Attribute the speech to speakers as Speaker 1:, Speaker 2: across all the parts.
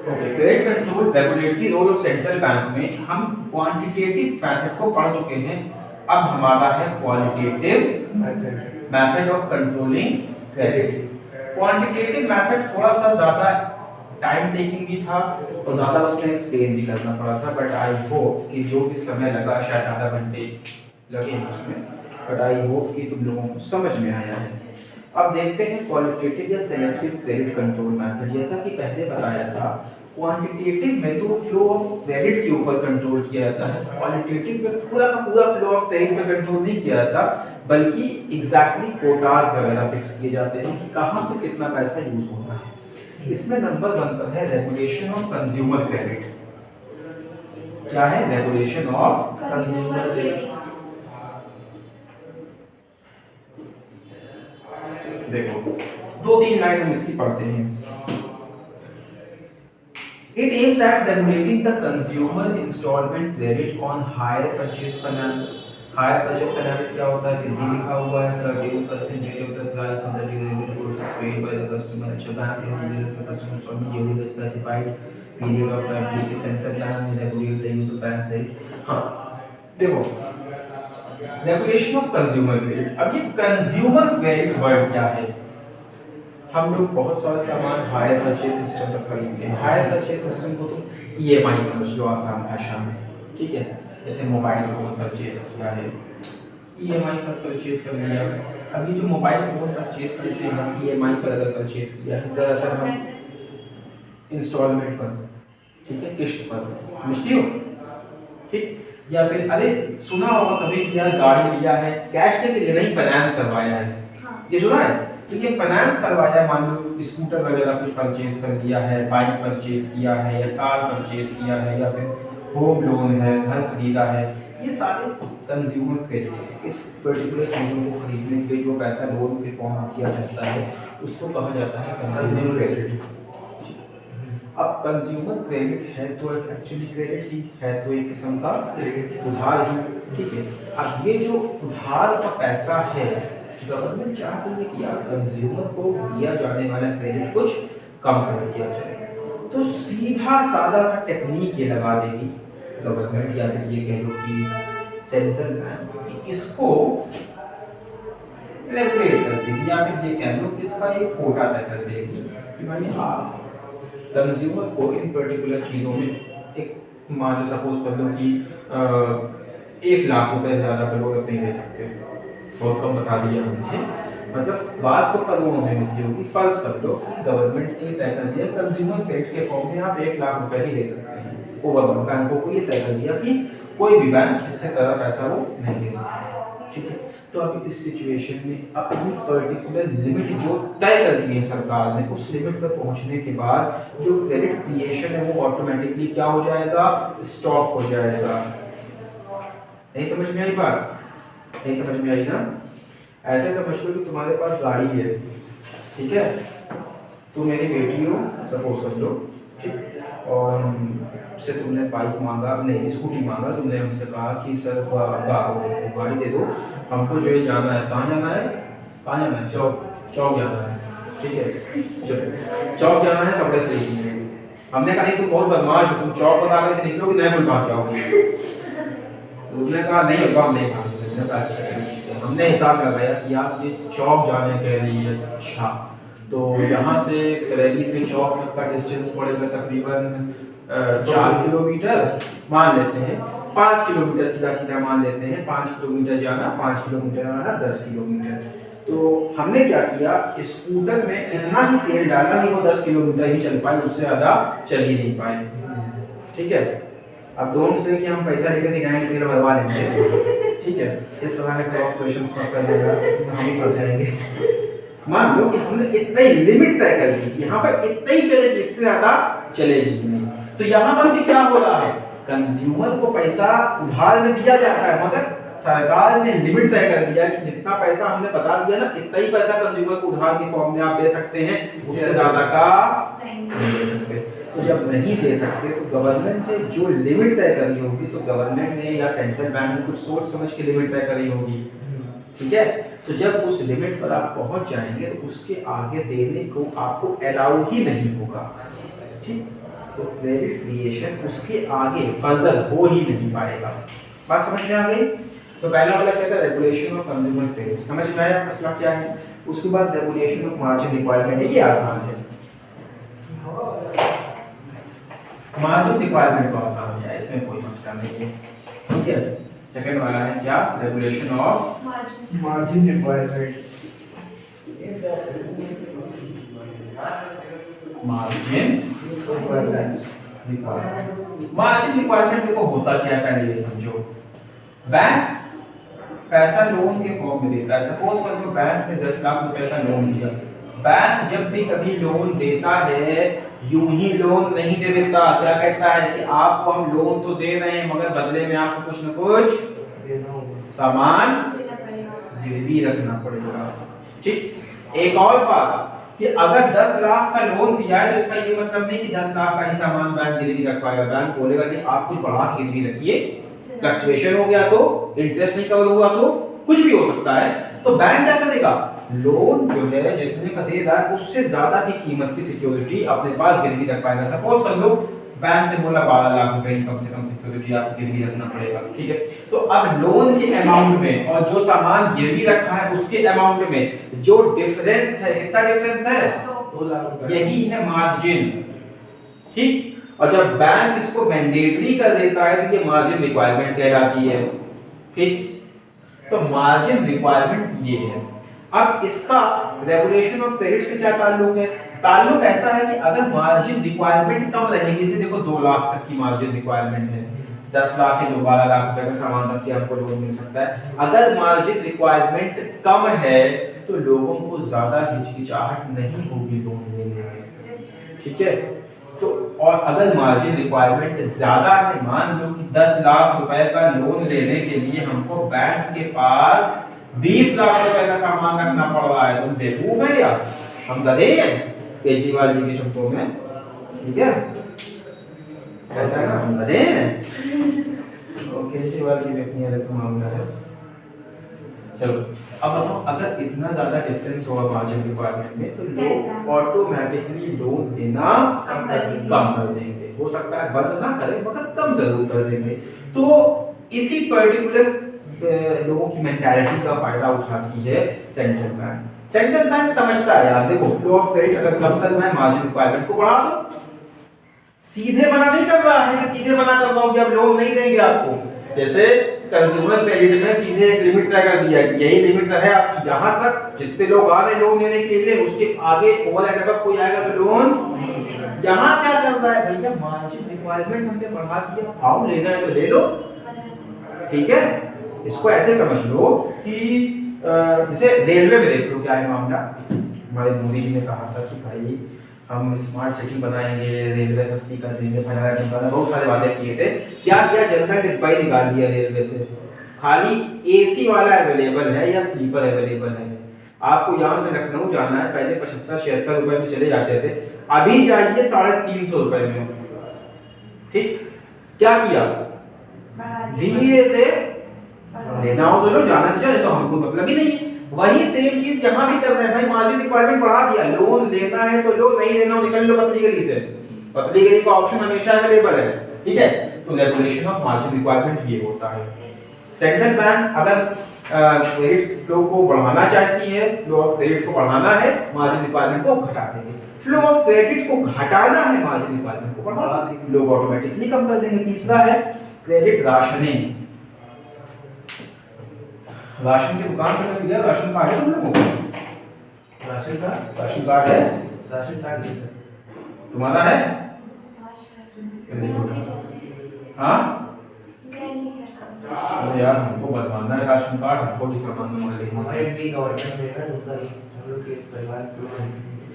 Speaker 1: Okay, credit control regulatory role of central bank में हम quantitative method को पढ़ चुके हैं। अब हमारा है qualitative method of controlling credit. Quantitative method थोड़ा सा ज्यादा टाइम टेकिंग भी था और ज्यादा उसमें एक्सप्लेन भी करना पड़ा था, बट आई होप कि जो भी समय लगा, शायद आधा घंटे लगे उसमें, बट आई होप कि तुम लोगों को समझ में आया है। अब देखते हैं क्वालिटेटिव या सिलेक्टिव क्रेडिट कंट्रोल मेथड। जैसा कि पहले बताया था, क्वांटिटेटिव में तो फ्लो ऑफ क्रेडिट के ऊपर कंट्रोल किया जाता है, क्वालिटेटिव में पूरा का पूरा फ्लो ऑफ क्रेडिट पे कंट्रोल नहीं किया जाता, बल्कि एग्जैक्टली कोटास वगैरह फिक्स किए जाते हैं कि कहाँ पे कितना पैसा यूज होना है। इसमें नंबर 1 पर है रेगुलेशन ऑफ कंज्यूमर क्रेडिट। क्या है? Regulation of
Speaker 2: consumer credit.
Speaker 1: देखो, 2-3 लाइन हम इसकी पढ़ते हैं। It aims at regulating the consumer installment credit on hire purchase finance. Hire purchase finance क्या होता है? फिर भी लिखा हुआ है certain percentage of the price on the durable goods is paid by the customer. अच्छा, बैंक लोन दे रहे customer installment during the specified period of time which is central bank will regulate the use of bank credit. हाँ, देखो, regulation of consumer credit. अब ये consumer credit word क्या है? हम लोग बहुत सारे सामान हायर परचेज सिस्टम पर खरीदते हैं। हायर परचेज सिस्टम को तुम ईएमआई समझ लो आसान भाषा में, ठीक है? जैसे मोबाइल फोन परचेज किया है, ईएमआई पर परचेज कर लिया। अभी जो मोबाइल फोन परचेज करते हैं हम ईएमआई पर अगर परचेज किया है, दरअसल हम इंस्टॉलमेंट पर, ठीक है, किस्त पर, समझती हो? ठीक? या फिर अरे सुना होगा कभी कि यार गाड़ी लिया है, कैश दे के नहीं, फाइनेंस करवाया है।
Speaker 2: हाँ।
Speaker 1: ये सुना है? तो ये फाइनेंस करवाया, मान लो स्कूटर वगैरह कुछ परचेज कर लिया है, बाइक परचेज किया है, या कार परचेज किया है, या फिर होम लोन है, घर खरीदा है, ये सारे कंज्यूमर क्रेडिट है। इस पर्टिकुलर चीज़ों को खरीदने के लिए जो पैसा लोन के फॉर्म में किया जाता है उसको कहा जाता है कंज्यूमर क्रेडिट। अब कंज्यूमर क्रेडिट है तो एक्चुअली क्रेडिट ही है, तो एक किस्म का क्रेडिट उधार ही, ठीक है। अब ये जो उधार का पैसा है, गवर्नमेंट चाहती है कि यार कंज्यूमर को दिया जाने वाला क्रेडिट कुछ कम कर दिया जाए, तो सीधा सादा सा टेक्निक ये लगा देगी गवर्नमेंट, या फिर ये कह लो कि सेंट्रल बैंक, कि इसको रेगुलेट कर देगी, या फिर ये कह लो कि इसका एक कोटा तय कर देगी कि भाई आप कंज्यूमर को इन पर्टिकुलर चीज़ों में एक, मान लो सपोज कर लो कि 1 लाख रुपए ज़्यादा करोड़ नहीं दे सकते, बहुत कम बता दिया हमने, मतलब बात तो करोड़ों में होती होगी। फर्ज कर लो कि गवर्नमेंट ने तय कर दिया कंज्यूमर क्रेडिट के फॉर्म में आप 1 लाख रुपए ही दे सकते हैं, ओवरऑल बैंकों को ये तय कर दिया कि कोई भी बैंक इससे ज़्यादा पैसा वो नहीं दे सकता, ठीक है। तो अभी इस सिचुएशन में अपनी पर्टिकुलर लिमिट जो तय कर दी है सरकार ने, उस लिमिट पर पहुंचने के बाद जो क्रेडिट क्रिएशन है वो ऑटोमेटिकली क्या हो जाएगा? स्टॉप हो जाएगा। नहीं समझ में आई बात? नहीं समझ में आई ना? ऐसे समझ लो कि तुम्हारे पास गाड़ी है, ठीक है, तो मेरी बेटी हो सपोज कर लो, ठीक, और हमसे तुमने बाइक मांगा, नहीं स्कूटी मांगा, तुमने हमसे कहा कि सर गाड़ी दे दो, हमको जो है जाना है, कहाँ जाना है? कहाँ जाना है? चौक जाना है, ठीक है, चलो चौक जाना है, कपड़े खरीदने। हमने कहा नहीं तुम बहुत बदमाश हो, तुम चौक बता के निकलोगे, नए बोल भाग जाओगे। उसने कहा नहीं होगा, हम नहीं भागेंगे। अच्छा चलिए, हमने हिसाब लगाया कि आप ये चौक जाने के लिए, अच्छा तो यहाँ से करेली से चौक तक का डिस्टेंस पड़ेगा तकरीबन 4 किलोमीटर मान लेते हैं, 5 किलोमीटर सीधा सीधा मान लेते हैं, 5 किलोमीटर जाना, 5 किलोमीटर आना, 10 किलोमीटर। तो हमने क्या किया, स्कूटर में इतना ही तेल डाला कि वो 10 किलोमीटर ही चल पाए, उससे ज़्यादा चल ही नहीं पाए, ठीक है। अब डोंट से कि हम पैसा लेकर दिखाएंगे तेल भरवा लेंगे, ठीक है, इस तरह के क्रॉस क्वेश्चंस मत करिएगा, तो हम ही फंस जाएंगे। मान लो कि हमने इतना ही लिमिट तय कर दी कि यहाँ पर इतना ही चलेगी, इससे ज़्यादा चलेगी ही नहीं। तो यहाँ पर भी क्या हो रहा है, कंज्यूमर को पैसा उधार में दिया जा रहा है, मगर सरकार ने लिमिट तय कर दिया कि जितना पैसा हमने बता दिया ना, इतना ही पैसा कंज्यूमर को उधार के फॉर्म में आप दे सकते हैं, उससे ज़्यादा का नहीं दे सकते। तो जब नहीं दे सकते तो गवर्नमेंट ने जो लिमिट तय करी होगी, तो गवर्नमेंट ने या सेंट्रल बैंक ने कुछ सोच समझ के लिमिट तय करी होगी, ठीक है। तो जब उस लिमिट पर आप पहुंच जाएंगे तो उसके आगे देने को आपको अलाउ ही नहीं होगा, ठीक। तो क्रेडिट क्रिएशन उसके आगे फर्दर हो ही नहीं पाएगा। बात समझ में आ गई? तो पहला वाला क्या था, रेगुलेशन ऑफ कंज्यूमर क्रेडिट, समझ में आया मसला क्या है। उसके बाद रेगुलेशन ऑफ मार्जिन रिक्वायरमेंट, ये आसान है, मार्जिन रिक्वायरमेंट तो आसान है, इसमें कोई मसला नहीं है, ठीक है। सेकंड वाला है क्या, regulation of
Speaker 2: margin requirements.
Speaker 1: Margin margin requirement देखो होता क्या है, पहले ये समझो। बैंक पैसा लोन के फॉर्म में देता है। सपोज कर लो बैंक ने 10 लाख रुपए का लोन दिया। बैंक जब भी कभी लोन देता है यूं ही लोन नहीं दे देता, क्या कहता है कि आपको हम लोन तो दे रहे हैं मगर बदले में आपको कुछ न कुछ सामान गिरवी रखना पड़ेगा। ठीक। एक और बात कि अगर 10 लाख का लोन दिया है तो इसका ये मतलब नहीं कि 10 लाख का ही सामान बैंक गिरवी रखवाएगा। बैंक बोलेगा कि आप कुछ बढ़ा के गिरवी रखिए, फ्लक्चुएशन हो गया तो, इंटरेस्ट नहीं कवर हुआ तो, कुछ भी हो सकता है। तो बैंक क्या करेगा, लोन जो है जितने का दे रहा है उससे ज्यादा की कीमत की सिक्योरिटी अपने पास गिरवी रख पाएगा। सपोज कर लो बैंक ने बोला 12 लाख रुपए की कम से कम सिक्योरिटी आपको गिरवी रखना पड़ेगा, ठीक है। तो अब लोन के अमाउंट में और जो सामान गिरवी रखा है उसके अमाउंट में जो डिफरेंस है, कितना डिफरेंस है,
Speaker 2: 2 लाख रुपए,
Speaker 1: यही है मार्जिन, ठीक। और जब बैंक इसको मैंडेटरी कर देता है तो ये मार्जिन रिक्वायरमेंट कहलाती है, ठीक। तो मार्जिन रिक्वायरमेंट ये है। अब इसका रेगुलेशन ऑफ क्रेडिट से क्या ताल्लुक है, ताल्लुक ऐसा है कि अगर मार्जिन रिक्वायरमेंट कम रहेगी, जैसे देखो 2 लाख तक की मार्जिन रिक्वायरमेंट है, 10 लाख के 12 लाख रुपए का सामान तक की आपको लोन मिल सकता है। अगर मार्जिन रिक्वायरमेंट कम है तो लोगों को ज्यादा हिचकिचाहट नहीं होगी लोन लेने में, ठीक है। तो और अगर मार्जिन रिक्वायरमेंट ज्यादा है, मान लो कि 10 लाख रुपए का लोन लेने के लिए हमको बैंक के पास 20 लाख रुपए का सामान रखना पड़ रहा है, तुम बेवकूफ है क्या, हम गधे हैं केजरीवाल जी के शब्दों में, ठीक है, ऐसा है ना, हम गधे हैं। तो केजरीवाल जी में इतनी अलग मामला है। चलो अब बताओ, अगर इतना ज्यादा डिफरेंस होगा मार्जिन रिक्वायरमेंट में तो लोग ऑटोमेटिकली लोन देना कम कर देंगे। हो सकता है बंद ना करें मगर कम जरूर कर देंगे। तो इसी पर्टिकुलर लोगों की मेंटालिटी का फायदा उठाती है सेंट्रल बैंक। सेंट्रल बैंक समझता है यार, देखो फ्लो ऑफ क्रेडिट अगर कम करना है मार्जिन रिक्वायरमेंट को बढ़ा दो। सीधे मना नहीं कर रहा है कि सीधे मना कर रहा हूं कि अब लोन नहीं देंगे आपको। जैसे कंज्यूमर क्रेडिट में सीधे एक लिमिट तय कर दिया है, यही लिमिट है आपकी, यहां तक जितने लोग आ रहे लोन लेने के लिए, उसके आगे ओवर एंड अबव कोई आएगा तो लोन। यहां क्या कर रहा है भैया, मार्जिन रिक्वायरमेंट हमने बढ़ा दिया, आओ लेना है तो ले लो, ठीक है। इसको ऐसे समझ लो कि जैसे रेलवे में देख लो क्या है मामला। हमारे मोदी जी ने कहा था कि भाई हम स्मार्ट सिटी बनाएंगे, रेलवे सस्ती कर देंगे, फलाना ढिमकाना, बहुत सारे वादे किए थे। क्या किया, जनता डिब्बा ही निकाल दिया रेलवे से। खाली एसी वाला अवेलेबल है या स्लीपर अवेलेबल है। आपको यहाँ से लखनऊ जाना है, पहले 75-76 रुपए में चले जाते थे, अभी जाइए 350 रुपए में, ठीक। क्या किया, धीरे से लेना हो तो लो, जाना तो चले, तो हमको मतलब ही नहीं। वही सेम चीज यहाँ भी कर रहे हैं भाई, मार्जिन रिक्वायरमेंट बढ़ा दिया, लोन लेना है तो लो, नहीं लेना हो निकल लो पतली गली से। पतली गली का ऑप्शन हमेशा अवेलेबल है, ठीक है। तो रेगुलेशन ऑफ मार्जिन रिक्वायरमेंट ये होता है। सेंट्रल बैंक अगर क्रेडिट फ्लो को बढ़ाना चाहती है, फ्लो ऑफ क्रेडिट को बढ़ाना है, मार्जिन रिक्वायरमेंट को घटा देंगे। फ्लो ऑफ क्रेडिट को घटाना है, मार्जिन रिक्वायरमेंट को बढ़ा देंगे, लोग ऑटोमेटिकली कम कर देंगे। तीसरा है क्रेडिट राशनिंग। राशन की दुकान पे कभी गया, राशन कार्ड है तुम लोगों को?
Speaker 2: राशन कार्ड
Speaker 1: है,
Speaker 2: राशन कार्ड नहीं सर,
Speaker 1: तुम्हारा है? हाँ अरे यार हमको बनवाना है राशन कार्ड, हमको भी सामान मंगवा लेना है।
Speaker 2: हमारे भी गवर्नमेंट में है उनका ही, हम लोग के परिवार के।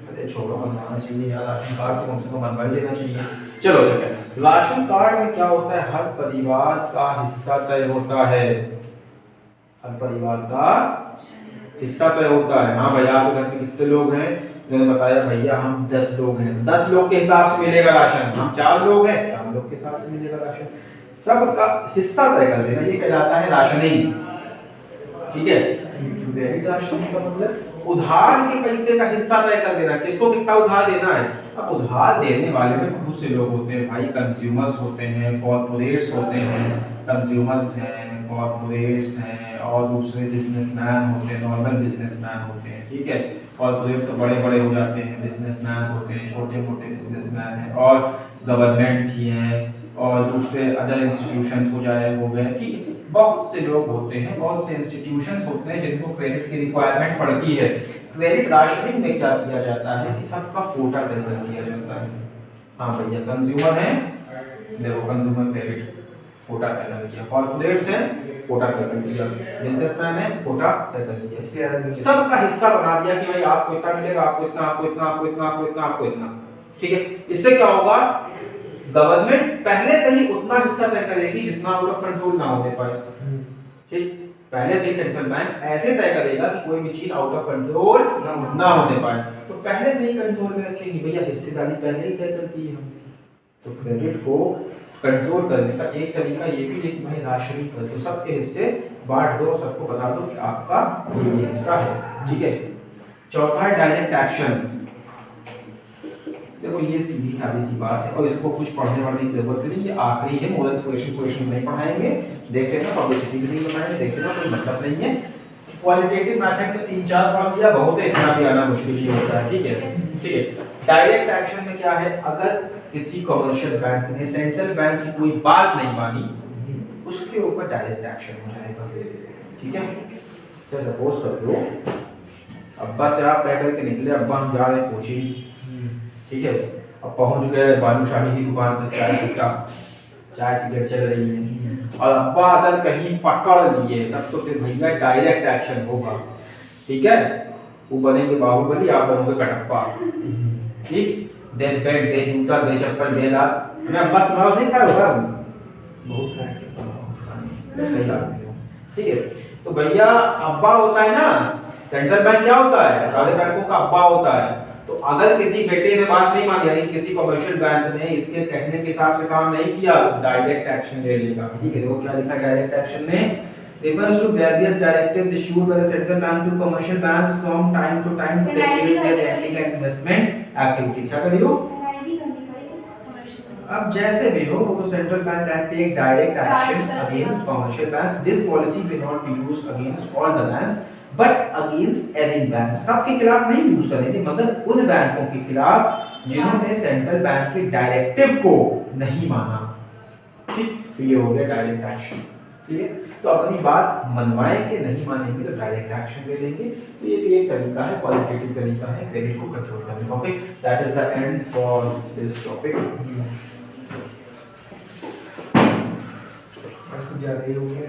Speaker 1: अरे छोड़ो, बनवाना चाहिए यार राशन कार्ड, तो कम से कम बनवा ही लेना चाहिए। चलो चलते हैं। राशन कार्ड में क्या होता है, हर परिवार का हिस्सा तय होता है, हर परिवार का हिस्सा तय होता है। हाँ भैया आपके घर में कितने लोग हैं, मैंने बताया भैया हम 10 लोग हैं, 10 लोग के हिसाब से मिलेगा राशन। हम 4 लोग हैं, 4 लोग के हिसाब से मिलेगा राशन। सबका हिस्सा तय कर देना, ये कहलाता है राशनिंग, ठीक है। क्रेडिट राशनिंग का मतलब उधार के पैसे का हिस्सा तय कर देना, किसको कितना उधार देना है। अब उधार देने वाले में बहुत से लोग होते हैं भाई, कंज्यूमर्स होते हैं, कॉर्पोरेट्स होते हैं, कंज्यूमर्स हैं, कॉर्पोरेट्स हैं, और दूसरे बिजनेसमैन होते हैं, नॉर्मल बिजनेसमैन होते हैं, ठीक है। कॉर्पोरेट तो बड़े बड़े हो जाते हैं, बिजनेसमैन होते हैं, छोटे मोटे बिजनेसमैन हैं, और गवर्नमेंट्स ही हैं, और दूसरे अदर इंस्टीट्यूशंस हो गए, ठीक है। बहुत से लोग होते हैं, बहुत से इंस्टीट्यूशंस होते हैं जिनको क्रेडिट की रिक्वायरमेंट पड़ती है। क्रेडिट राशनिंग में क्या किया जाता है कि सबका कोटा तय कर दिया जाता है। हाँ भैया, कंज्यूमर है, देखो कंज्यूमर क्रेडिट कोटा तय कर दिया, कॉर्पोरेट्स है कोटा तय कर दिया, बिजनेसमैन है कोटा तय कर दिया, सबका हिस्सा बना दिया कि भाई आपको इतना मिलेगा, आपको इतना, आपको इतना, आपको इतना, आपको इतना, आपको इतना, ठीक है। इससे क्या होगा, गवर्नमेंट पहले से ही उतना हिस्सा तय करेगी जितना आउट ऑफ कंट्रोल ना होने पाए, ठीक। पहले से ही सेंट्रल बैंक ऐसे तय करेगा कि कोई भी चीज आउट ऑफ कंट्रोल ना होने पाए, तो पहले से ही कंट्रोल में रखेगी भैया, हिस्सेदारी पहले ही तय करती है हम। तो क्रेडिट को कंट्रोल करने का एक तरीका ये भी है कि भाई राशनिंग कर दो, सबके हिस्से बांट दो, सबको बता दो कि आपका ये हिस्सा है, ठीक है। चौथा है डायरेक्ट एक्शन। देखो ये सीधी सादी सी बात है और इसको कुछ पढ़ने वाले की जरूरत नहीं, ये आखिरी है, मोरल क्वेश्चन नहीं पढ़ाएंगे, देख लेना, पब्लिसिटी भी नहीं बनाएंगे, देख लेना, कोई मतलब नहीं है। क्वालिटेटिव मेथड में 3-4 पढ़ लिया बहुत है, इतना भी आना मुश्किल ही होता है, ठीक है, ठीक है। डायरेक्ट एक्शन में क्या है, अगर किसी कमर्शियल बैंक ने सेंट्रल बैंक की कोई बात नहीं मानी, उसके ऊपर डायरेक्ट एक्शन हो जाएगा, ठीक है। तो सपोज कर लो अब्बा से आप तय करके निकले, अब्बा हम जा रहे हैं कोचिंग, ठीक है। अब पहुंच गए बालूशाही की दुकान पर, चाय सिगरेट चल रही है, और अब्बा अगर कहीं पकड़ लिए तब तो फिर भैया डायरेक्ट एक्शन होगा, ठीक है। वो बनेंगे बाहुबली, आप बनोगे कटप्पा, ठीक। दे बेल्ट, दे जूता, दे चप्पल, दे लात, मैं अब्बा तुम्हारा नहीं खाया होगा, बहुत खाया, सही बात है, ठीक है। तो भैया अब्बा होता है ना, सेंट्रल बैंक क्या होता है, सारे बैंकों का अब्बा होता है। तो अगर किसी बेटे ने बात नहीं मानी, यानी किसी कमर्शियल बैंक ने इसके कहने के हिसाब से काम नहीं किया, डायरेक्ट एक्शन ले लेगा, ठीक है। देखो क्या लिखा है डायरेक्ट एक्शन में, refers to various directives issued by the central bank to commercial banks from time to time to regulate their lending and investment activities। क्या करियो, अब जैसे भी हो, वो तो central bank can take direct action against commercial banks. This policy may not be used against all the banks but against any bank। सबके खिलाफ नहीं यूज करेंगे, मगर उन बैंकों के खिलाफ जिन्होंने सेंट्रल बैंक के डायरेक्टिव को नहीं माना, ठीक। तो ये हो गया डायरेक्ट एक्शन, ठीक है। तो अपनी बात मनवाएंगे, नहीं मानेंगे तो डायरेक्ट एक्शन ले लेंगे। तो ये भी एक तरीका है, क्वालिटेटिव तरीका है क्रेडिट को कंट्रोल करने का। Okay, that is the end for this topic.
Speaker 2: ज्यादा ही हो गया।